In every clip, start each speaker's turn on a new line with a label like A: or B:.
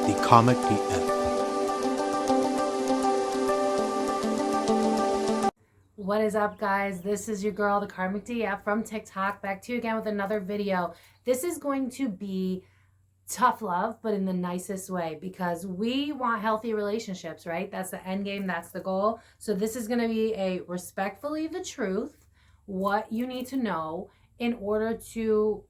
A: ThekarmicDF.
B: What is up, guys? This is your girl, the Karmic DF from TikTok, back to you again with another video. This is going to be tough love, but in the nicest way, because we want healthy relationships, right? That's the end game, that's the goal. So this is going to be a respectfully the truth, what you need to know in order to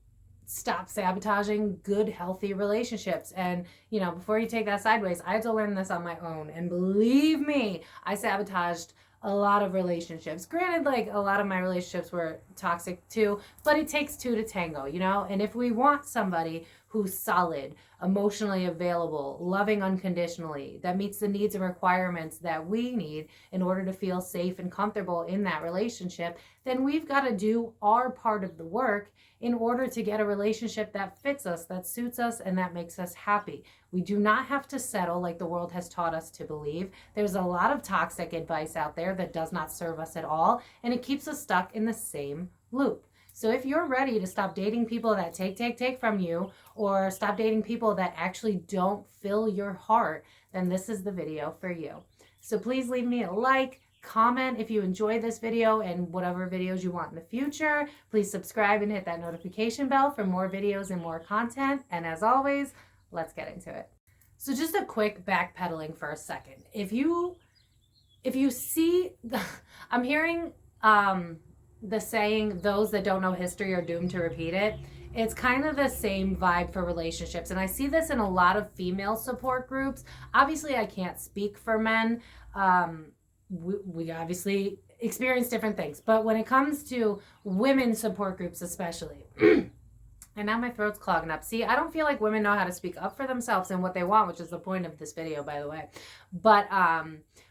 B: stop sabotaging good, healthy relationships. And, you know, before you take that sideways, I had to learn this on my own. And believe me, I sabotaged a lot of relationships. Granted, like, a lot of my relationships were toxic too, but it takes two to tango, you know? And if we want somebody who's solid, emotionally available, loving unconditionally, that meets the needs and requirements that we need in order to feel safe and comfortable in that relationship, then we've got to do our part of the work in order to get a relationship that fits us, that suits us, and that makes us happy. We do not have to settle like the world has taught us to believe. There's a lot of toxic advice out there that does not serve us at all, and it keeps us stuck in the same loop. So if you're ready to stop dating people that take from you, or stop dating people that actually don't fill your heart, then this is the video for you. So please leave me a like, comment if you enjoyed this video and whatever videos you want in the future. Please subscribe and hit that notification bell for more videos and more content. And as always, let's get into it. So just a quick backpedaling for a second. If you see, I'm hearing the saying, those that don't know history are doomed to repeat it. It's kind of the same vibe for relationships. And I see this in a lot of female support groups. Obviously, I can't speak for men. We obviously experience different things. But when it comes to women support groups especially, and now my throat's clogging up. See, I don't feel like women know how to speak up for themselves and what they want, which is the point of this video, by the way. But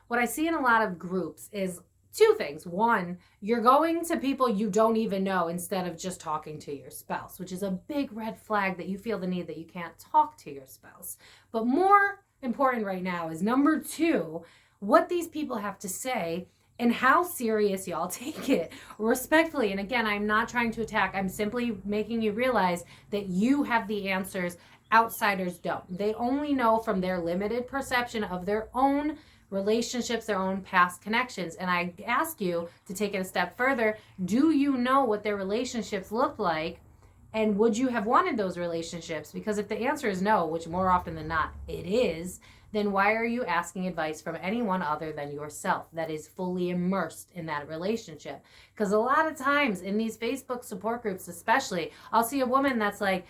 B: what I see in a lot of groups is two things. One, you're going to people you don't even know instead of just talking to your spouse, which is a big red flag that you feel the need that you can't talk to your spouse. But more important right now is number two, what these people have to say and how serious y'all take it, respectfully. And again, I'm not trying to attack. I'm simply making you realize that you have the answers. Outsiders don't. They only know from their limited perception of their own relationships, their own past connections. And I ask you to take it a step further. Do you know what their relationships looked like? And would you have wanted those relationships? Because if the answer is no, which more often than not it is, then why are you asking advice from anyone other than yourself that is fully immersed in that relationship? Because a lot of times in these Facebook support groups especially, I'll see a woman that's like,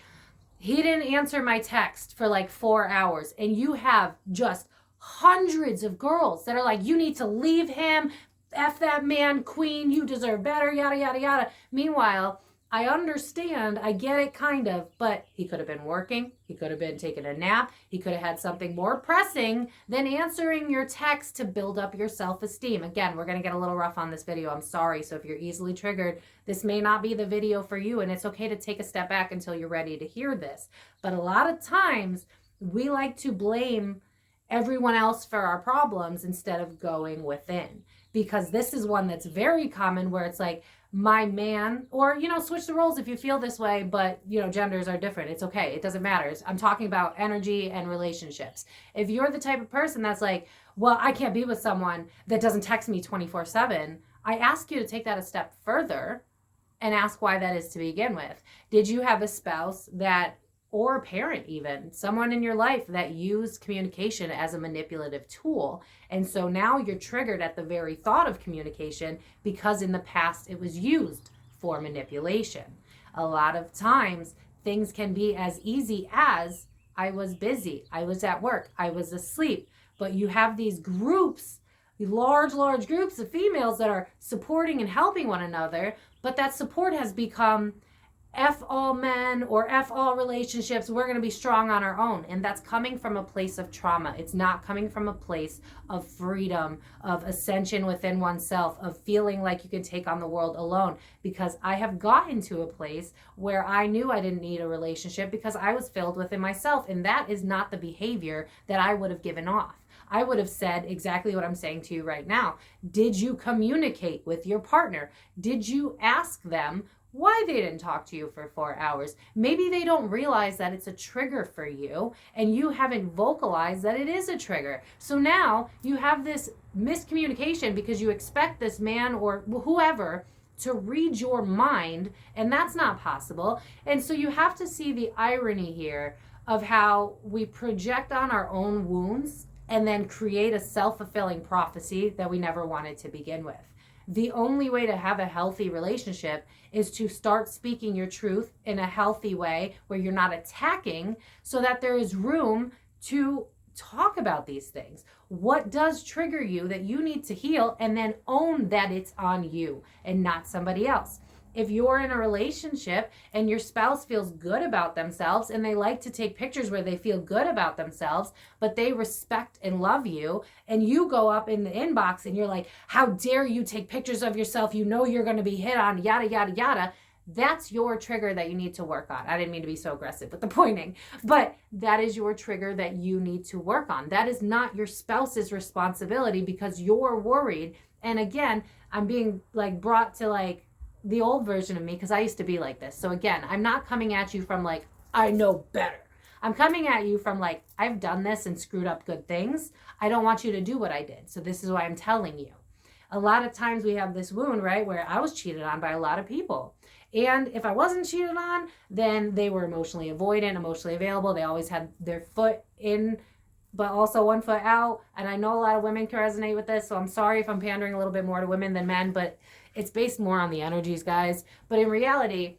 B: he didn't answer my text for like 4 hours. And you have just hundreds of girls that are like, you need to leave him, F that man, queen, you deserve better, yada, yada, yada. Meanwhile, I understand, I get it kind of, but he could have been working, he could have been taking a nap, he could have had something more pressing than answering your text to build up your self-esteem. Again, we're going to get a little rough on this video, I'm sorry, so if you're easily triggered, this may not be the video for you, and it's okay to take a step back until you're ready to hear this. But a lot of times, we like to blame everyone else for our problems instead of going within, because this is one that's very common where it's like, my man, or, you know, switch the roles if you feel this way, but, you know, genders are different. It's okay. It doesn't matter. I'm talking about energy and relationships. If you're the type of person that's like, well, I can't be with someone that doesn't text me 24/7, I ask you to take that a step further and ask why that is to begin with. Did you have a spouse that, or a parent even, someone in your life that used communication as a manipulative tool? And so now you're triggered at the very thought of communication because in the past it was used for manipulation. A lot of times things can be as easy as, I was busy, I was at work, I was asleep. But you have these groups, large groups of females that are supporting and helping one another, but that support has become F all men or F all relationships. We're going to be strong on our own. And that's coming from a place of trauma. It's not coming from a place of freedom, of ascension within oneself, of feeling like you can take on the world alone. Because I have gotten to a place where I knew I didn't need a relationship because I was filled within myself. And that is not the behavior that I would have given off. I would have said exactly what I'm saying to you right now. Did you communicate with your partner? Did you ask them, why they didn't talk to you for 4 hours. Maybe they don't realize that it's a trigger for you and you haven't vocalized that it is a trigger. So now you have this miscommunication because you expect this man or whoever to read your mind, and that's not possible. And so you have to see the irony here of how we project on our own wounds and then create a self-fulfilling prophecy that we never wanted to begin with. The only way to have a healthy relationship is to start speaking your truth in a healthy way where you're not attacking, so that there is room to talk about these things. What does trigger you that you need to heal, and then own that it's on you and not somebody else. If you're in a relationship and your spouse feels good about themselves and they like to take pictures where they feel good about themselves, but they respect and love you, and you go up in the inbox and you're like, how dare you take pictures of yourself? You know you're going to be hit on, yada, yada, yada. That's your trigger that you need to work on. I didn't mean to be so aggressive with the pointing, but that is your trigger that you need to work on. That is not your spouse's responsibility because you're worried. And again, I'm being like brought to like the old version of me because I used to be like this. So again, I'm not coming at you from like, I know better. I'm coming at you from like, I've done this and screwed up good things. I don't want you to do what I did. So this is why I'm telling you. A lot of times we have this wound, right, where I was cheated on by a lot of people. And if I wasn't cheated on, then they were emotionally avoidant, emotionally available. They always had their foot in, but also one foot out. And I know a lot of women can resonate with this. So I'm sorry if I'm pandering a little bit more to women than men, but it's based more on the energies, guys. But in reality,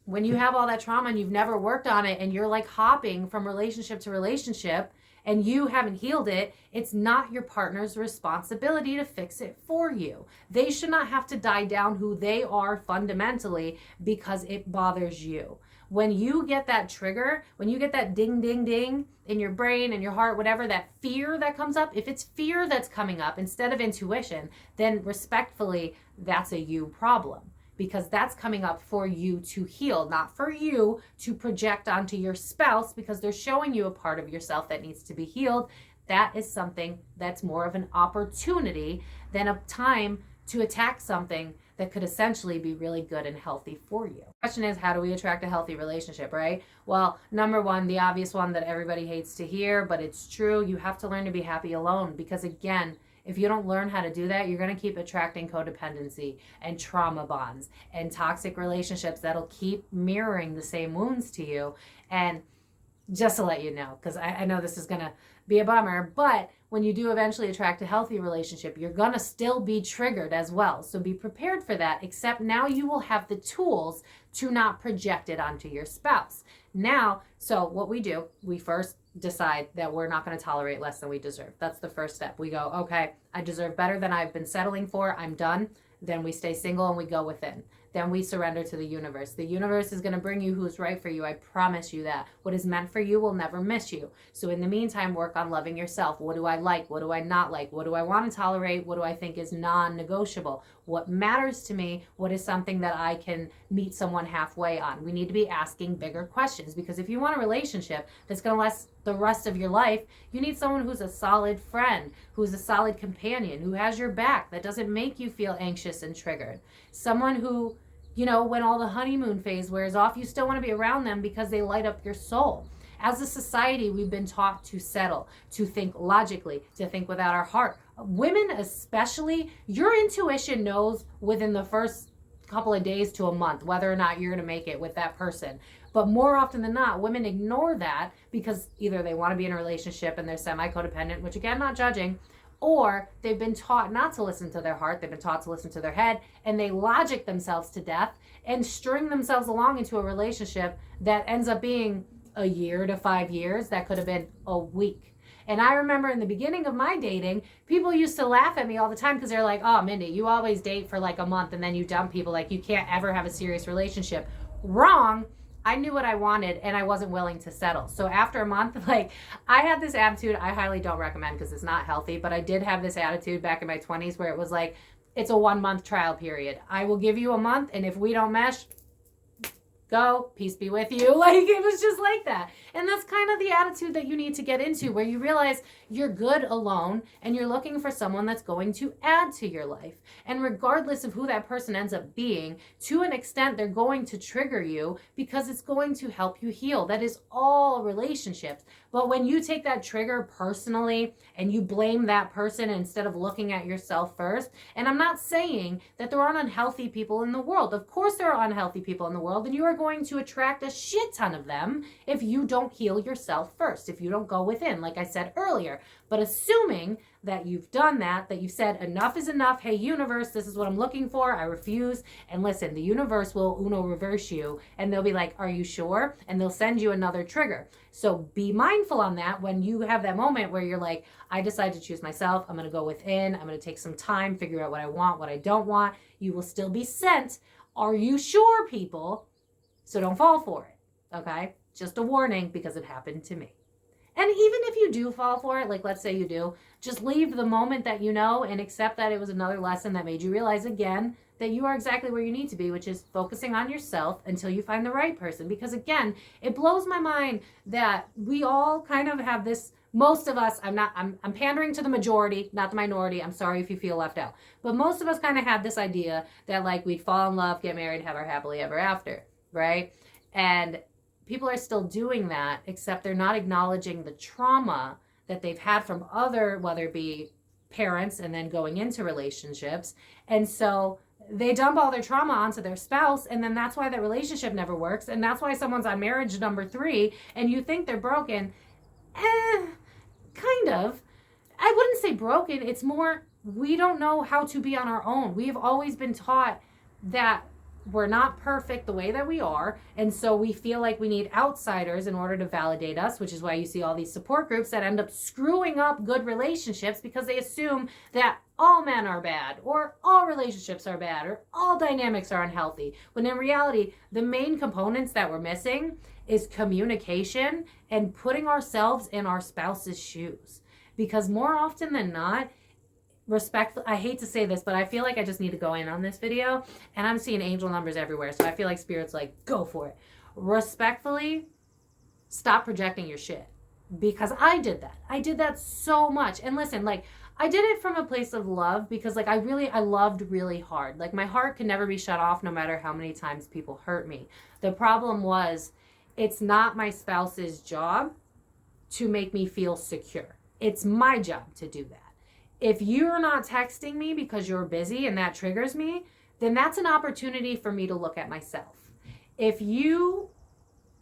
B: when you have all that trauma and you've never worked on it and you're like hopping from relationship to relationship and you haven't healed it, it's not your partner's responsibility to fix it for you. They should not have to die down who they are fundamentally because it bothers you. When you get that trigger, when you get that ding, ding, ding in your brain and your heart, whatever, that fear that comes up, if it's fear that's coming up instead of intuition, then respectfully, that's a you problem. Because that's coming up for you to heal, not for you to project onto your spouse because they're showing you a part of yourself that needs to be healed. That is something that's more of an opportunity than a time to attack something that could essentially be really good and healthy for you. The question is, how do we attract a healthy relationship, right? Well, number one, the obvious one that everybody hates to hear, but it's true, you have to learn to be happy alone. Because again, if you don't learn how to do that, you're going to keep attracting codependency and trauma bonds and toxic relationships that'll keep mirroring the same wounds to you. And just to let you know, because I know this is going to be a bummer, but when you do eventually attract a healthy relationship, you're going to still be triggered as well. So be prepared for that, except now you will have the tools to not project it onto your spouse. Now, so what we do, we first decide that we're not going to tolerate less than we deserve. That's the first step. We go, okay, I deserve better than I've been settling for. I'm done. Then we stay single and we go within. Then we surrender to the universe. The universe is going to bring you who's right for you. I promise you that. What is meant for you will never miss you. So in the meantime, work on loving yourself. What do I like? What do I not like? What do I want to tolerate? What do I think is non-negotiable? What matters to me? What is something that I can meet someone halfway on? We need to be asking bigger questions, because if you want a relationship that's going to last the rest of your life, you need someone who's a solid friend, who's a solid companion, who has your back, that doesn't make you feel anxious and triggered. Someone who, you know, when all the honeymoon phase wears off, you still want to be around them because they light up your soul. As a society, we've been taught to settle, to think logically, to think without our heart. Women especially, your intuition knows within the first couple of days to a month whether or not you're going to make it with that person. But more often than not, women ignore that because either they want to be in a relationship and they're semi-codependent, which again, not judging, or they've been taught not to listen to their heart, they've been taught to listen to their head, and they logic themselves to death and string themselves along into a relationship that ends up being a year to 5 years. That could have been a week. And I remember in the beginning of my dating, people used to laugh at me all the time because they're like, oh, Mindy, you always date for like a month and then you dump people. Like, you can't ever have a serious relationship. Wrong. I knew what I wanted and I wasn't willing to settle. So after a month, like, I had this attitude I highly don't recommend because it's not healthy, but I did have this attitude back in my 20s where it was like, it's a 1 month trial period. I will give you a month, and if we don't mesh, go, peace be with you. Like, it was just like that. And that's kind of the attitude that you need to get into, where you realize you're good alone and you're looking for someone that's going to add to your life. And regardless of who that person ends up being, to an extent, they're going to trigger you because it's going to help you heal. That is all relationships. But when you take that trigger personally and you blame that person instead of looking at yourself first, and I'm not saying that there aren't unhealthy people in the world. Of course there are unhealthy people in the world, and you are going to attract a shit ton of them if you don't heal yourself first, if you don't go within, like I said earlier. But assuming that you've done that you've said enough is enough, hey universe, this is what I'm looking for, I refuse, and listen, the universe will uno reverse you, and they'll be like, are you sure? And they'll send you another trigger. So be mindful on that when you have that moment where you're like, I decide to choose myself, I'm going to go within, I'm going to take some time, figure out what I want, what I don't want. You will still be sent, are you sure, people? So don't fall for it, okay? Just a warning, because it happened to me. And even if you do fall for it, like let's say you do, just leave the moment that you know and accept that it was another lesson that made you realize again that you are exactly where you need to be, which is focusing on yourself until you find the right person. Because again, it blows my mind that we all kind of have this, most of us, I'm pandering to the majority, not the minority. I'm sorry if you feel left out. But most of us kind of had this idea that like we'd fall in love, get married, have our happily ever after, right? And people are still doing that, except they're not acknowledging the trauma that they've had from other, whether it be parents and then going into relationships. And so they dump all their trauma onto their spouse, and then that's why that relationship never works. And that's why someone's on marriage number 3 and you think they're broken. Kind of. I wouldn't say broken. It's more, we don't know how to be on our own. We have always been taught that we're not perfect the way that we are, and so we feel like we need outsiders in order to validate us, which is why you see all these support groups that end up screwing up good relationships because they assume that all men are bad, or all relationships are bad, or all dynamics are unhealthy, when in reality, the main components that we're missing is communication and putting ourselves in our spouse's shoes. Because more often than not, respectfully, I hate to say this, but I feel like I just need to go in on this video, and I'm seeing angel numbers everywhere, so I feel like Spirit's like, go for it. Respectfully, stop projecting your shit, because I did that so much. And listen, like, I did it from a place of love, because like I loved really hard. Like, my heart can never be shut off no matter how many times people hurt me. The problem was, it's not my spouse's job to make me feel secure. It's my job to do that. If you're not texting me because you're busy and that triggers me, then that's an opportunity for me to look at myself. If you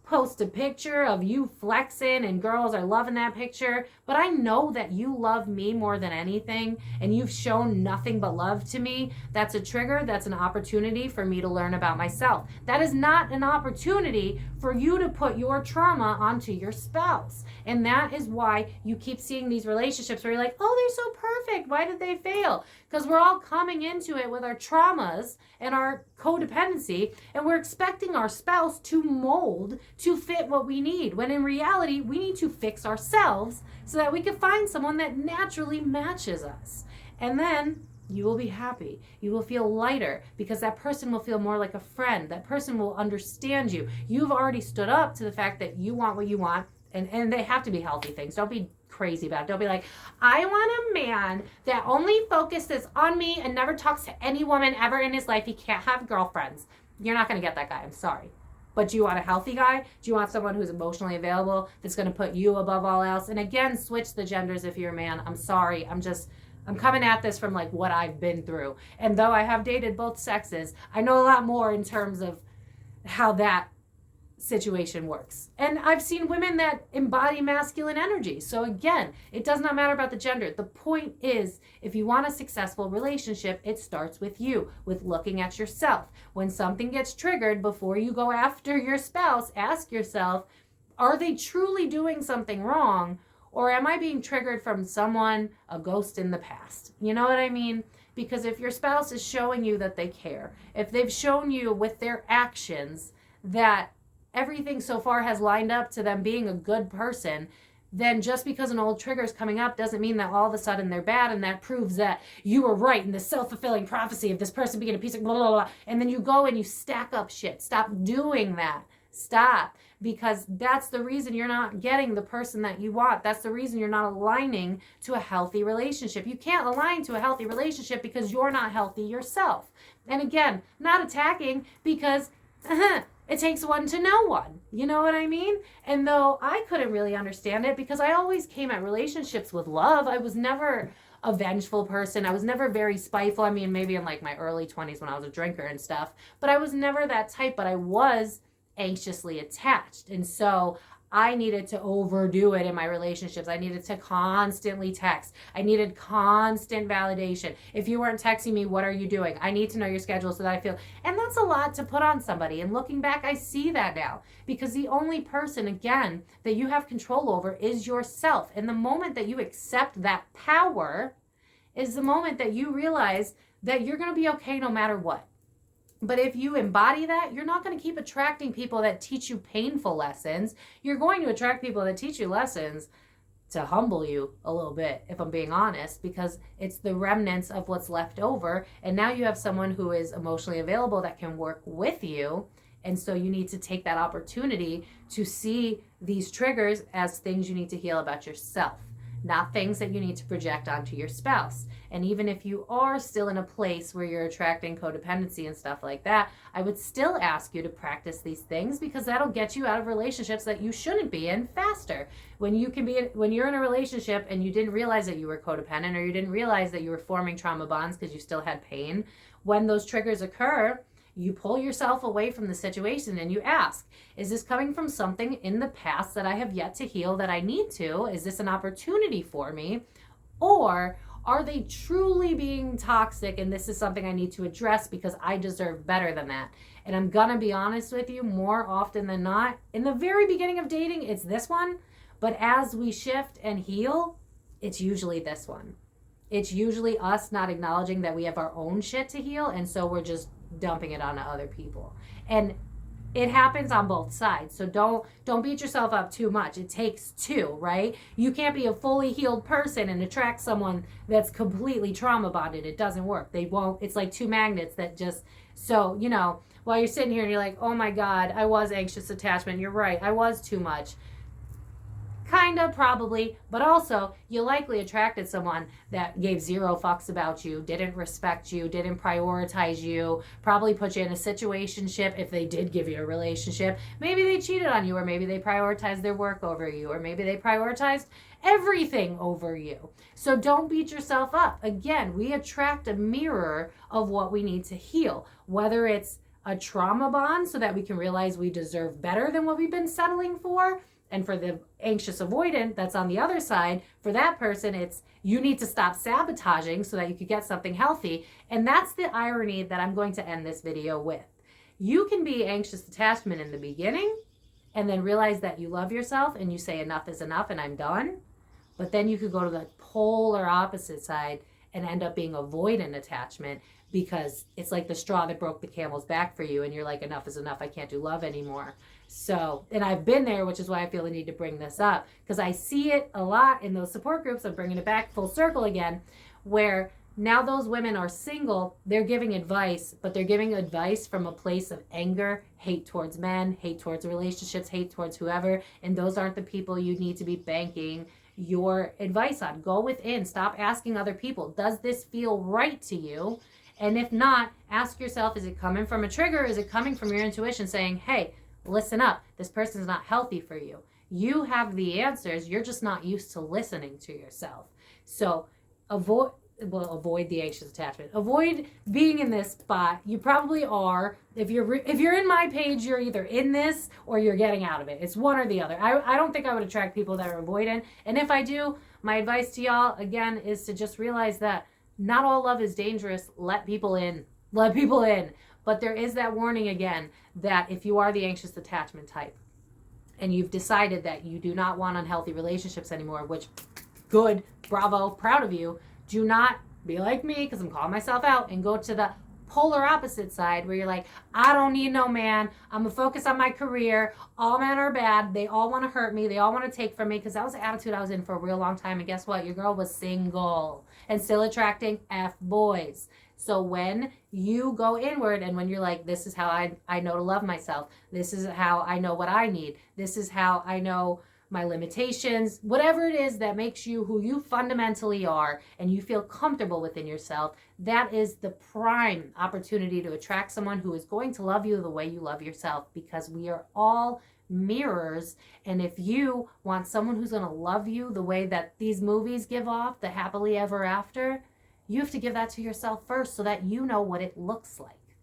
B: post a picture of you flexing and girls are loving that picture, but I know that you love me more than anything and you've shown nothing but love to me, that's a trigger. That's an opportunity for me to learn about myself. That is not an opportunity for you to put your trauma onto your spouse. And that is why you keep seeing these relationships where you're like, oh, they're so perfect, why did they fail? Because we're all coming into it with our traumas and our codependency, and we're expecting our spouse to mold to fit what we need, when in reality, we need to fix ourselves so that we can find someone that naturally matches us. And then you will be happy. You will feel lighter, because that person will feel more like a friend. That person will understand you. You've already stood up to the fact that you want what you want, and they have to be healthy things. Don't be crazy about it. Don't be like, I want a man that only focuses on me and never talks to any woman ever in his life. He can't have girlfriends. You're not going to get that guy. I'm sorry. But do you want a healthy guy? Do you want someone who's emotionally available, that's going to put you above all else? And again, switch the genders if you're a man. I'm sorry. I'm coming at this from like what I've been through. And though I have dated both sexes, I know a lot more in terms of how that situation works. And I've seen women that embody masculine energy. So again, it does not matter about the gender. The point is, if you want a successful relationship, it starts with you, with looking at yourself. When something gets triggered, before you go after your spouse, ask yourself, are they truly doing something wrong? Or am I being triggered from someone, a ghost in the past? You know what I mean? Because if your spouse is showing you that they care, if they've shown you with their actions that everything so far has lined up to them being a good person, then just because an old trigger is coming up doesn't mean that all of a sudden they're bad, and that proves that you were right in the self-fulfilling prophecy of this person being a piece of blah, blah, blah. And then you go and you stack up shit. Stop doing that. Stop. Because that's the reason you're not getting the person that you want. That's the reason you're not aligning to a healthy relationship. You can't align to a healthy relationship because you're not healthy yourself. And again, not attacking, because it takes one to know one. You know what I mean? And though I couldn't really understand it, because I always came at relationships with love, I was never a vengeful person. I was never very spiteful. I mean, maybe in like my early 20s when I was a drinker and stuff, but I was never that type. But I was anxiously attached. And so I needed to overdo it in my relationships. I needed to constantly text. I needed constant validation. If you weren't texting me, what are you doing? I need to know your schedule so that I feel, and that's a lot to put on somebody. And looking back, I see that now, because the only person, again, that you have control over is yourself. And the moment that you accept that power is the moment that you realize that you're going to be okay no matter what. But if you embody that, you're not going to keep attracting people that teach you painful lessons. You're going to attract people that teach you lessons to humble you a little bit, if I'm being honest, because it's the remnants of what's left over. And now you have someone who is emotionally available that can work with you. And so you need to take that opportunity to see these triggers as things you need to heal about yourself, not things that you need to project onto your spouse. And even if you are still in a place where you're attracting codependency and stuff like that, I would still ask you to practice these things, because that'll get you out of relationships that you shouldn't be in faster. When you're in a relationship and you didn't realize that you were codependent, or you didn't realize that you were forming trauma bonds because you still had pain, when those triggers occur, you pull yourself away from the situation and you ask, is this coming from something in the past that I have yet to heal that I need to? Is this an opportunity for me? Or are they truly being toxic and this is something I need to address because I deserve better than that? And I'm gonna be honest with you, more often than not, in the very beginning of dating, it's this one. But as we shift and heal, it's usually this one. It's usually us not acknowledging that we have our own shit to heal, and so we're just dumping it onto other people. And it happens on both sides. So don't beat yourself up too much. It takes two, right? You can't be a fully healed person and attract someone that's completely trauma bonded. It doesn't work. They won't. It's like two magnets that just, so, you know, while you're sitting here and you're like, oh my God, I was anxious attachment. You're right. I was too much. Kinda, probably, but also you likely attracted someone that gave zero fucks about you, didn't respect you, didn't prioritize you, probably put you in a situationship if they did give you a relationship. Maybe they cheated on you, or maybe they prioritized their work over you, or maybe they prioritized everything over you. So don't beat yourself up. Again, we attract a mirror of what we need to heal, whether it's a trauma bond so that we can realize we deserve better than what we've been settling for. And for the anxious avoidant that's on the other side, for that person, it's you need to stop sabotaging so that you could get something healthy. And that's the irony that I'm going to end this video with. You can be anxious attachment in the beginning and then realize that you love yourself and you say enough is enough and I'm done. But then you could go to the polar opposite side and end up being avoidant attachment, because it's like the straw that broke the camel's back for you and you're like, enough is enough, I can't do love anymore. So, and I've been there, which is why I feel the need to bring this up, because I see it a lot in those support groups. I'm bringing it back full circle again, where now those women are single, they're giving advice, but they're giving advice from a place of anger, hate towards men, hate towards relationships, hate towards whoever, and those aren't the people you need to be banking your advice on. Go within, stop asking other people, does this feel right to you? And if not, ask yourself, is it coming from a trigger? Is it coming from your intuition saying, hey, listen up, this person's not healthy for you. You have the answers, you're just not used to listening to yourself. So avoid the anxious attachment. Avoid being in this spot. You probably are. If you're in my page, you're either in this or you're getting out of it. It's one or the other. I don't think I would attract people that are avoidant. And if I do, my advice to y'all, again, is to just realize that not all love is dangerous. Let people in. Let people in. But there is that warning again, that if you are the anxious attachment type and you've decided that you do not want unhealthy relationships anymore, which, good, bravo, proud of you, do not be like me, because I'm calling myself out, and go to the polar opposite side where you're like, I don't need no man. I'm going to focus on my career. All men are bad. They all want to hurt me. They all want to take from me, because that was the attitude I was in for a real long time. And guess what? Your girl was single and still attracting F boys. So when you go inward and when you're like, this is how I know to love myself. This is how I know what I need. This is how I know my limitations, whatever it is that makes you who you fundamentally are, and you feel comfortable within yourself, that is the prime opportunity to attract someone who is going to love you the way you love yourself, because we are all mirrors. And if you want someone who's going to love you the way that these movies give off, the happily ever after, you have to give that to yourself first so that you know what it looks like.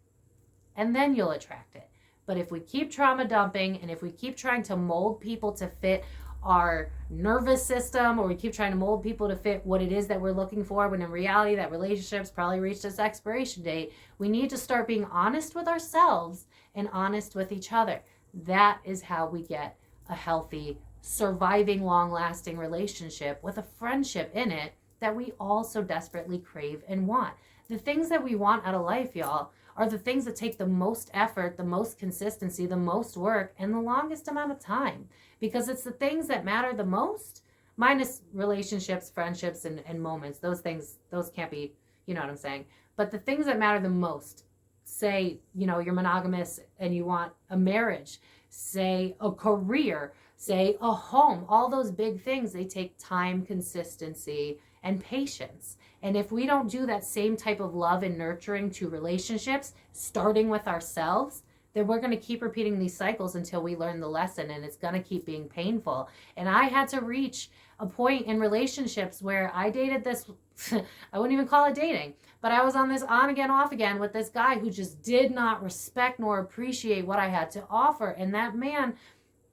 B: And then you'll attract it. But if we keep trauma dumping, and if we keep trying to mold people to fit our nervous system, or we keep trying to mold people to fit what it is that we're looking for, when in reality that relationship's probably reached its expiration date, we need to start being honest with ourselves and honest with each other. That is how we get a healthy, surviving, long-lasting relationship with a friendship in it that we all so desperately crave and want. The things that we want out of life, y'all, are the things that take the most effort, the most consistency, the most work, and the longest amount of time. Because it's the things that matter the most, minus relationships, friendships, and moments. Those things, those can't be, you know what I'm saying. But the things that matter the most, say, you know, you're monogamous and you want a marriage, say a career, say a home, all those big things, they take time, consistency, and patience. And if we don't do that same type of love and nurturing to relationships, starting with ourselves, then we're going to keep repeating these cycles until we learn the lesson, and it's going to keep being painful. And I had to reach a point in relationships where I dated this, I wouldn't even call it dating, but I was on this on again, off again with this guy who just did not respect nor appreciate what I had to offer. And that man,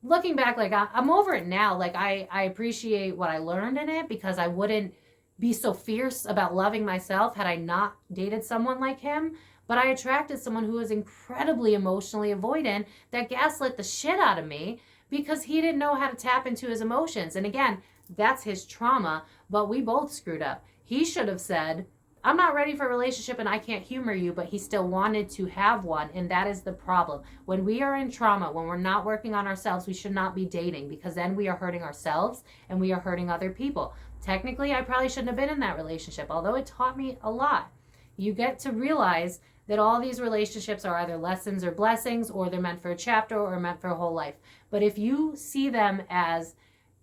B: looking back, like I'm over it now. Like I appreciate what I learned in it, because I wouldn't be so fierce about loving myself had I not dated someone like him. But I attracted someone who was incredibly emotionally avoidant, that gaslit the shit out of me because he didn't know how to tap into his emotions. And again, that's his trauma, but we both screwed up. He should have said, I'm not ready for a relationship and I can't humor you, but he still wanted to have one. And that is the problem. When we are in trauma, when we're not working on ourselves, we should not be dating, because then we are hurting ourselves and we are hurting other people. Technically, I probably shouldn't have been in that relationship, although it taught me a lot. You get to realize that all these relationships are either lessons or blessings, or they're meant for a chapter or meant for a whole life. But if you see them as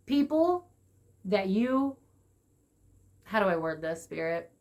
B: people that you, how do I word this, Spirit?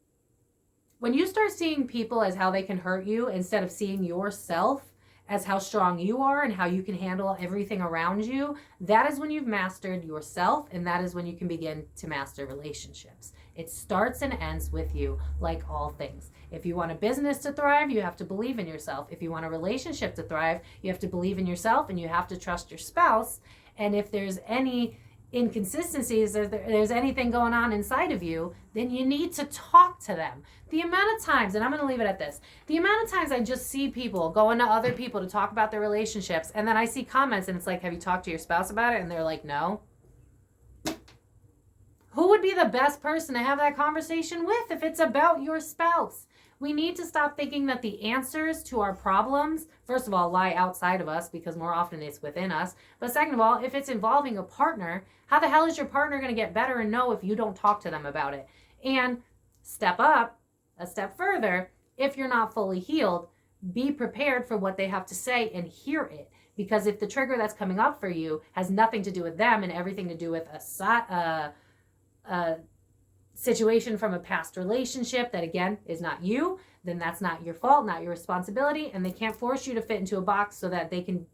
B: When you start seeing people as how they can hurt you, instead of seeing yourself as how strong you are and how you can handle everything around you, that is when you've mastered yourself, and that is when you can begin to master relationships. It starts and ends with you, like all things. If you want a business to thrive, you have to believe in yourself. If you want a relationship to thrive, you have to believe in yourself, and you have to trust your spouse. And if there's any inconsistencies, or there's anything going on inside of you, then you need to talk to them. The amount of times, and I'm going to leave it at this, the amount of times I just see people going to other people to talk about their relationships, and then I see comments and it's like, have you talked to your spouse about it? And they're like, no. Who would be the best person to have that conversation with if it's about your spouse? We need to stop thinking that the answers to our problems, first of all, lie outside of us, because more often it's within us. But second of all, if it's involving a partner, how the hell is your partner going to get better and know if you don't talk to them about it? And step up, a step further, if you're not fully healed, be prepared for what they have to say and hear it. Because if the trigger that's coming up for you has nothing to do with them and everything to do with a situation from a past relationship that, again, is not you, then that's not your fault, not your responsibility, and they can't force you to fit into a box so that they can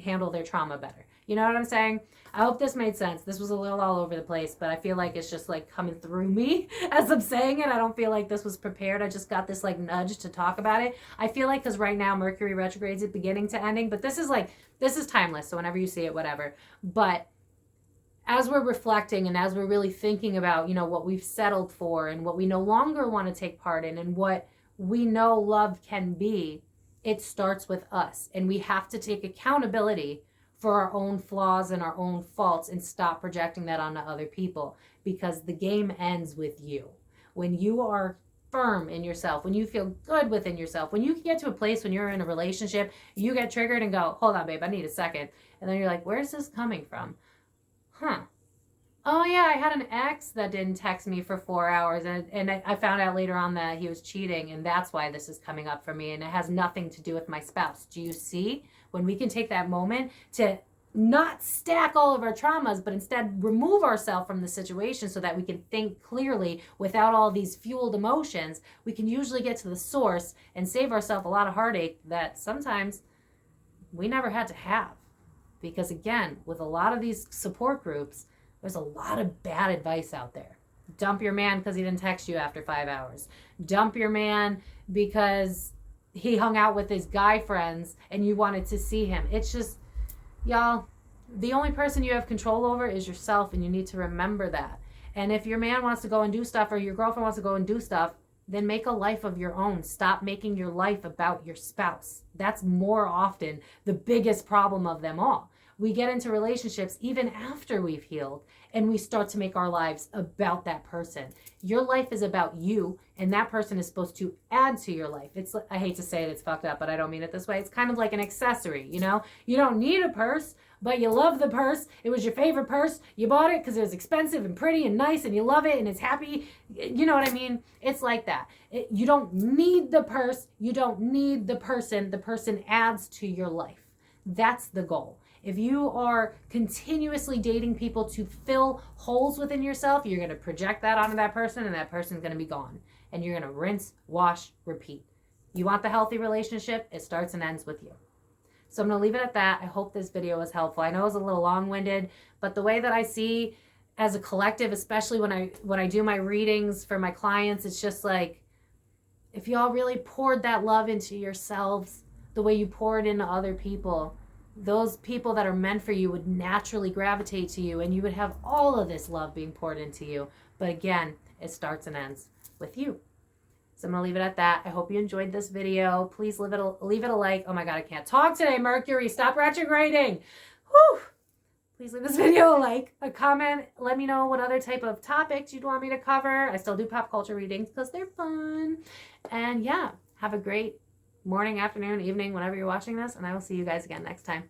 B: handle their trauma better. You know what I'm saying? I hope this made sense. This was a little all over the place, but I feel like it's just like coming through me as I'm saying it. I don't feel like this was prepared. I just got this like nudge to talk about it. I feel like, because right now Mercury retrogrades at beginning to ending, but this is timeless, so whenever you see it, whatever. But as we're reflecting and as we're really thinking about, you know, what we've settled for and what we no longer want to take part in and what we know love can be, it starts with us. And we have to take accountability for our own flaws and our own faults and stop projecting that onto other people, because the game ends with you. When you are firm in yourself, when you feel good within yourself, when you can get to a place when you're in a relationship, you get triggered and go, hold on, babe, I need a second. And then you're like, where's this coming from? Oh yeah, I had an ex that didn't text me for 4 hours, and I found out later on that he was cheating, and that's why this is coming up for me, and it has nothing to do with my spouse. Do you see? When we can take that moment to not stack all of our traumas, but instead remove ourselves from the situation so that we can think clearly without all these fueled emotions, we can usually get to the source and save ourselves a lot of heartache that sometimes we never had to have. Because again, with a lot of these support groups, there's a lot of bad advice out there. Dump your man because he didn't text you after 5 hours. Dump your man because he hung out with his guy friends and you wanted to see him. It's just, y'all, the only person you have control over is yourself, and you need to remember that. And if your man wants to go and do stuff, or your girlfriend wants to go and do stuff, then make a life of your own. Stop making your life about your spouse. That's more often the biggest problem of them all. We get into relationships even after we've healed, and we start to make our lives about that person. Your life is about you, and that person is supposed to add to your life. It's, I hate to say it, it's fucked up, but I don't mean it this way. It's kind of like an accessory, you know? You don't need a purse, but you love the purse. It was your favorite purse. You bought it because it was expensive and pretty and nice, and you love it, and it's happy. You know what I mean? It's like that. You don't need the purse. You don't need the person. The person adds to your life. That's the goal. If you are continuously dating people to fill holes within yourself, you're going to project that onto that person, and that person's going to be gone. And you're going to rinse, wash, repeat. You want the healthy relationship? It starts and ends with you. So I'm going to leave it at that. I hope this video was helpful. I know it was a little long-winded, but the way that I see as a collective, especially when I do my readings for my clients, it's just like, if y'all really poured that love into yourselves the way you pour it into other people, those people that are meant for you would naturally gravitate to you, and you would have all of this love being poured into you. But again, it starts and ends with you. So I'm going to leave it at that. I hope you enjoyed this video. Please leave it a like. Oh my God, I can't talk today, Mercury. Stop retrograding. Whew. Please leave this video a like, a comment. Let me know what other type of topics you'd want me to cover. I still do pop culture readings because they're fun. And yeah, have a great morning, afternoon, evening, whenever you're watching this, and I will see you guys again next time.